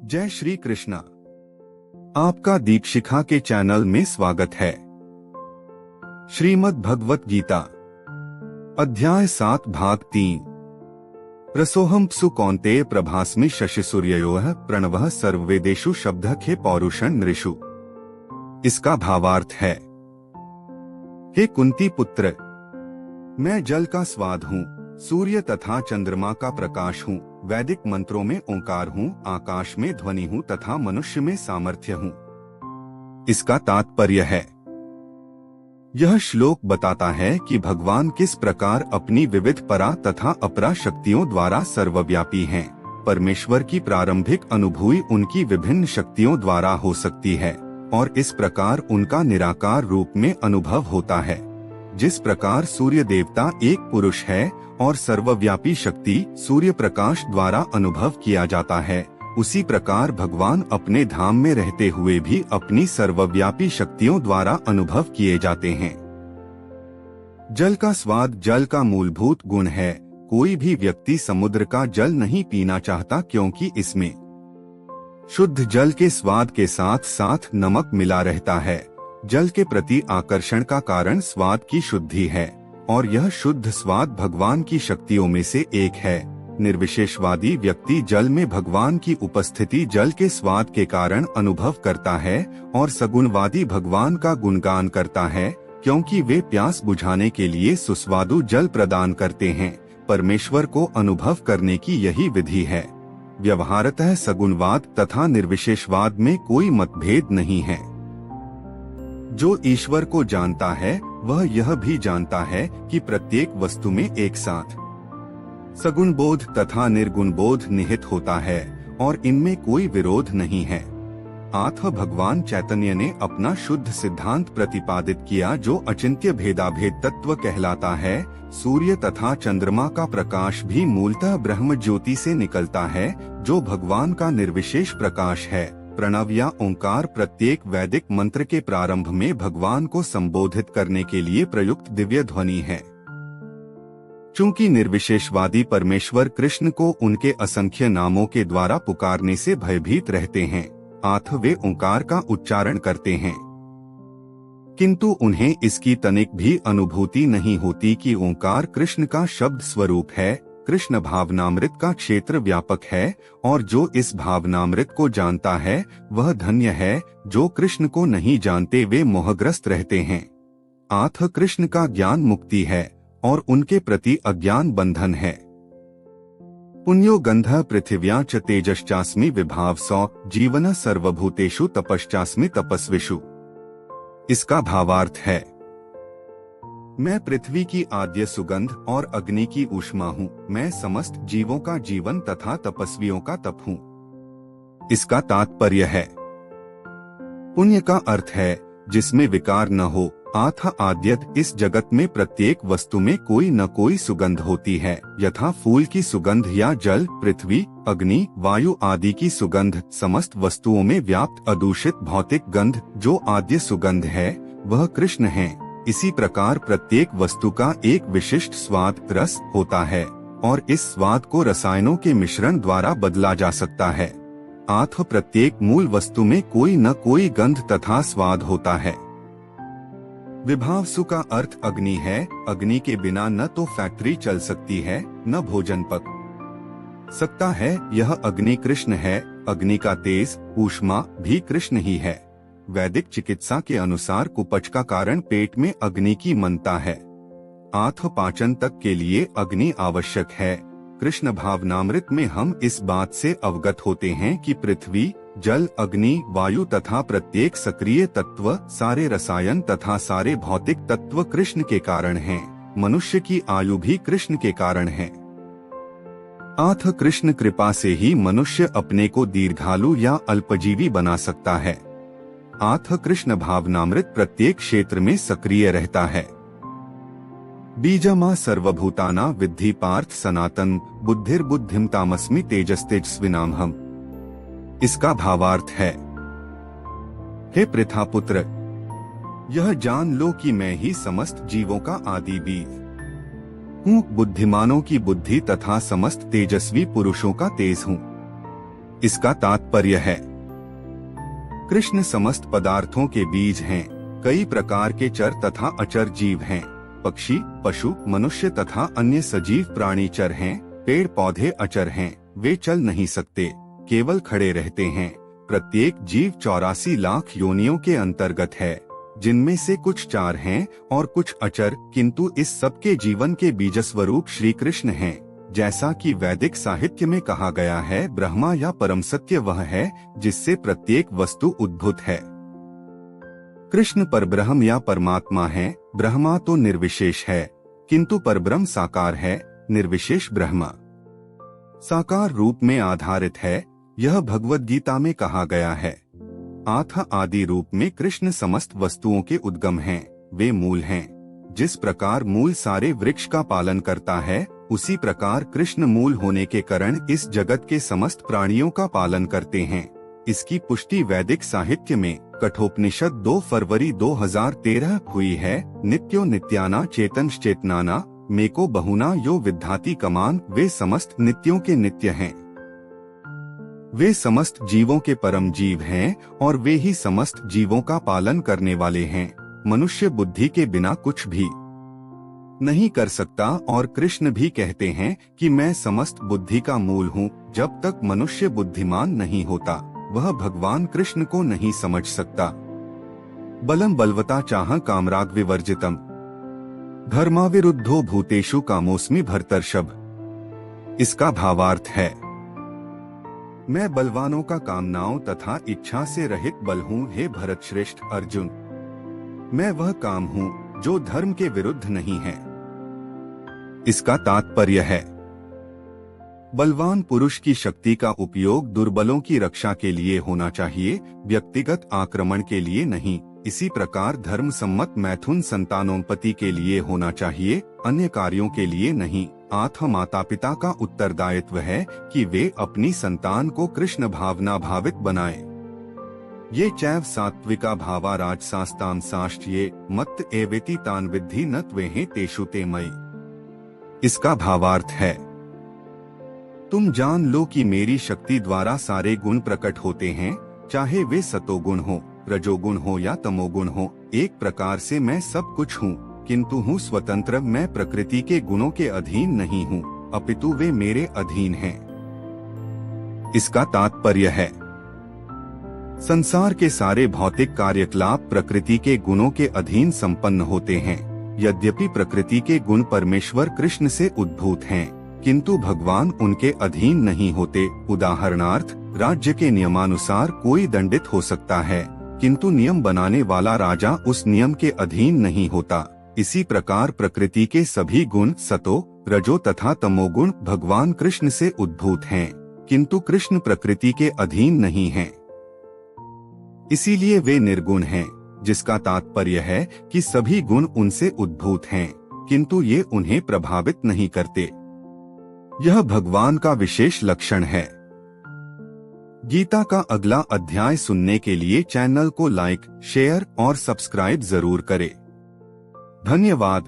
जय श्री कृष्णा। आपका दीक्षिखा के चैनल में स्वागत है। श्रीमद् भगवत गीता अध्याय 7 भाग 3। रसोहम प्सु कौन्तेय प्रभास्मि शशि सूर्ययोः प्रणवः सर्ववेदेषु शब्दः खे पौरुषं नृषु। इसका भावार्थ है, हे कुंती पुत्र, मैं जल का स्वाद हूँ, सूर्य तथा चंद्रमा का प्रकाश हूँ, वैदिक मंत्रों में ओंकार हूँ, आकाश में ध्वनि हूँ तथा मनुष्य में सामर्थ्य हूँ। इसका तात्पर्य है, यह श्लोक बताता है कि भगवान किस प्रकार अपनी विविध परा तथा अपरा शक्तियों द्वारा सर्वव्यापी हैं। परमेश्वर की प्रारंभिक अनुभूति उनकी विभिन्न शक्तियों द्वारा हो सकती है और इस प्रकार उनका निराकार रूप में अनुभव होता है। जिस प्रकार सूर्य देवता एक पुरुष है और सर्वव्यापी शक्ति सूर्य प्रकाश द्वारा अनुभव किया जाता है, उसी प्रकार भगवान अपने धाम में रहते हुए भी अपनी सर्वव्यापी शक्तियों द्वारा अनुभव किए जाते हैं। जल का स्वाद जल का मूलभूत गुण है। कोई भी व्यक्ति समुद्र का जल नहीं पीना चाहता क्योंकि इसमें शुद्ध जल के स्वाद के साथ साथ नमक मिला रहता है। जल के प्रति आकर्षण का कारण स्वाद की शुद्धि है और यह शुद्ध स्वाद भगवान की शक्तियों में से एक है। निर्विशेषवादी व्यक्ति जल में भगवान की उपस्थिति जल के स्वाद के कारण अनुभव करता है और सगुणवादी भगवान का गुणगान करता है क्योंकि वे प्यास बुझाने के लिए सुस्वादु जल प्रदान करते हैं। परमेश्वर को अनुभव करने की यही विधि है। व्यवहारतः सगुणवाद तथा निर्विशेषवाद में कोई मतभेद नहीं है। जो ईश्वर को जानता है वह यह भी जानता है कि प्रत्येक वस्तु में एक साथ सगुण बोध तथा निर्गुण बोध निहित होता है और इनमें कोई विरोध नहीं है। अतः भगवान चैतन्य ने अपना शुद्ध सिद्धांत प्रतिपादित किया जो अचिंत्य भेदाभेद तत्व कहलाता है। सूर्य तथा चंद्रमा का प्रकाश भी मूलतः ब्रह्म ज्योति से निकलता है जो भगवान का निर्विशेष प्रकाश है। प्रणव या ओंकार प्रत्येक वैदिक मंत्र के प्रारंभ में भगवान को संबोधित करने के लिए प्रयुक्त दिव्य ध्वनि है। चूंकि निर्विशेषवादी परमेश्वर कृष्ण को उनके असंख्य नामों के द्वारा पुकारने से भयभीत रहते हैं, अतः वे ओंकार का उच्चारण करते हैं, किंतु उन्हें इसकी तनिक भी अनुभूति नहीं होती कि ओंकार कृष्ण का शब्द स्वरूप है। कृष्ण भावनामृत का क्षेत्र व्यापक है और जो इस भावनामृत को जानता है वह धन्य है। जो कृष्ण को नहीं जानते वे मोहग्रस्त रहते हैं। अतः कृष्ण का ज्ञान मुक्ति है और उनके प्रति अज्ञान बंधन है। पुण्यो गंधः पृथिव्या च तेजश्चास्मि विभावसौ जीवन सर्वभूतेषु तपश्चास्मि तपस्विषु। इसका भावार्थ है, मैं पृथ्वी की आद्य सुगंध और अग्नि की ऊष्मा हूँ। मैं समस्त जीवों का जीवन तथा तपस्वियों का तप हूँ। इसका तात्पर्य है, पुण्य का अर्थ है जिसमें विकार न हो। अतः आद्यत इस जगत में प्रत्येक वस्तु में कोई न कोई सुगंध होती है। यथा फूल की सुगंध या जल, पृथ्वी, अग्नि, वायु आदि की सुगंध समस्त वस्तुओं में व्याप्त अदूषित भौतिक गंध जो आद्य सुगंध है वह कृष्ण है। इसी प्रकार प्रत्येक वस्तु का एक विशिष्ट स्वाद रस होता है और इस स्वाद को रसायनों के मिश्रण द्वारा बदला जा सकता है। अतः प्रत्येक मूल वस्तु में कोई न कोई गंध तथा स्वाद होता है। विभावसु का अर्थ अग्नि है। अग्नि के बिना न तो फैक्ट्री चल सकती है न भोजन पक सकता है। यह अग्नि कृष्ण है। अग्नि का तेज, ऊष्मा भी कृष्ण ही है। वैदिक चिकित्सा के अनुसार कुपच का कारण पेट में अग्नि की मनता है। अतः पाचन तक के लिए अग्नि आवश्यक है। कृष्ण भावनामृत में हम इस बात से अवगत होते हैं कि पृथ्वी, जल, अग्नि, वायु तथा प्रत्येक सक्रिय तत्व, सारे रसायन तथा सारे भौतिक तत्व कृष्ण के कारण हैं। मनुष्य की आयु भी कृष्ण के कारण है। अतः कृष्ण कृपा से ही मनुष्य अपने को दीर्घायु या अल्पजीवी बना सकता है। अतः कृष्ण भावनामृत प्रत्येक क्षेत्र में सक्रिय रहता है। बीजमा सर्वभूताना विद्धि पार्थ सनातन बुद्धिर्बुद्धिम तामस्मि तेजस्तेजस्विनामहम्। इसका भावार्थ है, हे पृथापुत्र, यह जान लो कि मैं ही समस्त जीवों का आदि बीज हूँ, बुद्धिमानों की बुद्धि तथा समस्त तेजस्वी पुरुषों का तेज हूँ। इसका तात्पर्य है, कृष्ण समस्त पदार्थों के बीज हैं। कई प्रकार के चर तथा अचर जीव हैं। पक्षी, पशु, मनुष्य तथा अन्य सजीव प्राणी चर हैं। पेड़ पौधे अचर हैं, वे चल नहीं सकते, केवल खड़े रहते हैं। प्रत्येक जीव 84 लाख योनियों के अंतर्गत है, जिनमें से कुछ चार हैं और कुछ अचर, किंतु इस सबके जीवन के बीजस्वरूप श्री कृष्ण हैं। जैसा कि वैदिक साहित्य में कहा गया है, ब्रह्मा या परम सत्य वह है जिससे प्रत्येक वस्तु उद्भूत है। कृष्ण परब्रह्म या परमात्मा है। ब्रह्मा तो निर्विशेष है, किंतु परब्रह्म साकार है, निर्विशेष ब्रह्म साकार रूप में आधारित है। यह भगवद गीता में कहा गया है। आथा आदि रूप में कृष्ण समस्त वस्तुओं के उद्गम हैं, वे मूल हैं। जिस प्रकार मूल सारे वृक्ष का पालन करता है, उसी प्रकार कृष्ण मूल होने के कारण इस जगत के समस्त प्राणियों का पालन करते हैं। इसकी पुष्टि वैदिक साहित्य में कठोपनिषद 2 फरवरी 2013 हुई है। नित्यो नित्याना चेतंश चेतनाना मेको बहुना यो विद्धाति कमान। वे समस्त नित्यों के नित्य हैं, वे समस्त जीवों के परम जीव हैं और वे ही समस्त जीवों का पालन करने वाले हैं। मनुष्य बुद्धि के बिना कुछ भी नहीं कर सकता और कृष्ण भी कहते हैं कि मैं समस्त बुद्धि का मूल हूँ। जब तक मनुष्य बुद्धिमान नहीं होता, वह भगवान कृष्ण को नहीं समझ सकता। बलम बलवता चाह कामराग विवर्जितम धर्माविरुद्धो भूतेषु कामोस्मि भर्तर्षभ। इसका भावार्थ है, मैं बलवानों का कामनाओं तथा इच्छा से रहित बल हूँ। हे भरत श्रेष्ठ अर्जुन, मैं वह काम हूँ जो धर्म के विरुद्ध नहीं है। इसका तात्पर्य है, बलवान पुरुष की शक्ति का उपयोग दुर्बलों की रक्षा के लिए होना चाहिए, व्यक्तिगत आक्रमण के लिए नहीं। इसी प्रकार धर्म सम्मत मैथुन संतानोत्पत्ति के लिए होना चाहिए, अन्य कार्यों के लिए नहीं। आत्म माता पिता का उत्तरदायित्व है कि वे अपनी संतान को कृष्ण भावना भावित बनाएं। ये चैव सात्विका भावा राजसास्ताम साष्ट ये मत एवेति तान विद्धि न त्वेहे तेषु ते मयि। इसका भावार्थ है, तुम जान लो कि मेरी शक्ति द्वारा सारे गुण प्रकट होते हैं, चाहे वे सतोगुण हो, रजोगुण हो या तमोगुण हो। एक प्रकार से मैं सब कुछ हूँ, किंतु हूँ स्वतंत्र। मैं प्रकृति के गुणों के अधीन नहीं हूँ, अपितु वे मेरे अधीन हैं। इसका तात्पर्य है, संसार के सारे भौतिक कार्यकलाप प्रकृति के गुणों के अधीन संपन्न होते हैं। यद्यपि प्रकृति के गुण परमेश्वर कृष्ण से उद्भूत हैं, किंतु भगवान उनके अधीन नहीं होते। उदाहरणार्थ, राज्य के नियमानुसार कोई दंडित हो सकता है, किंतु नियम बनाने वाला राजा उस नियम के अधीन नहीं होता। इसी प्रकार प्रकृति के सभी गुण सतो, रजो तथा तमोगुण भगवान कृष्ण से उद्भूत हैं, किंतु कृष्ण प्रकृति के अधीन नहीं हैं। इसीलिए वे निर्गुण हैं, जिसका तात्पर्य है कि सभी गुण उनसे उद्भूत हैं, किंतु ये उन्हें प्रभावित नहीं करते। यह भगवान का विशेष लक्षण है। गीता का अगला अध्याय सुनने के लिए चैनल को लाइक, शेयर और सब्सक्राइब जरूर करें। धन्यवाद।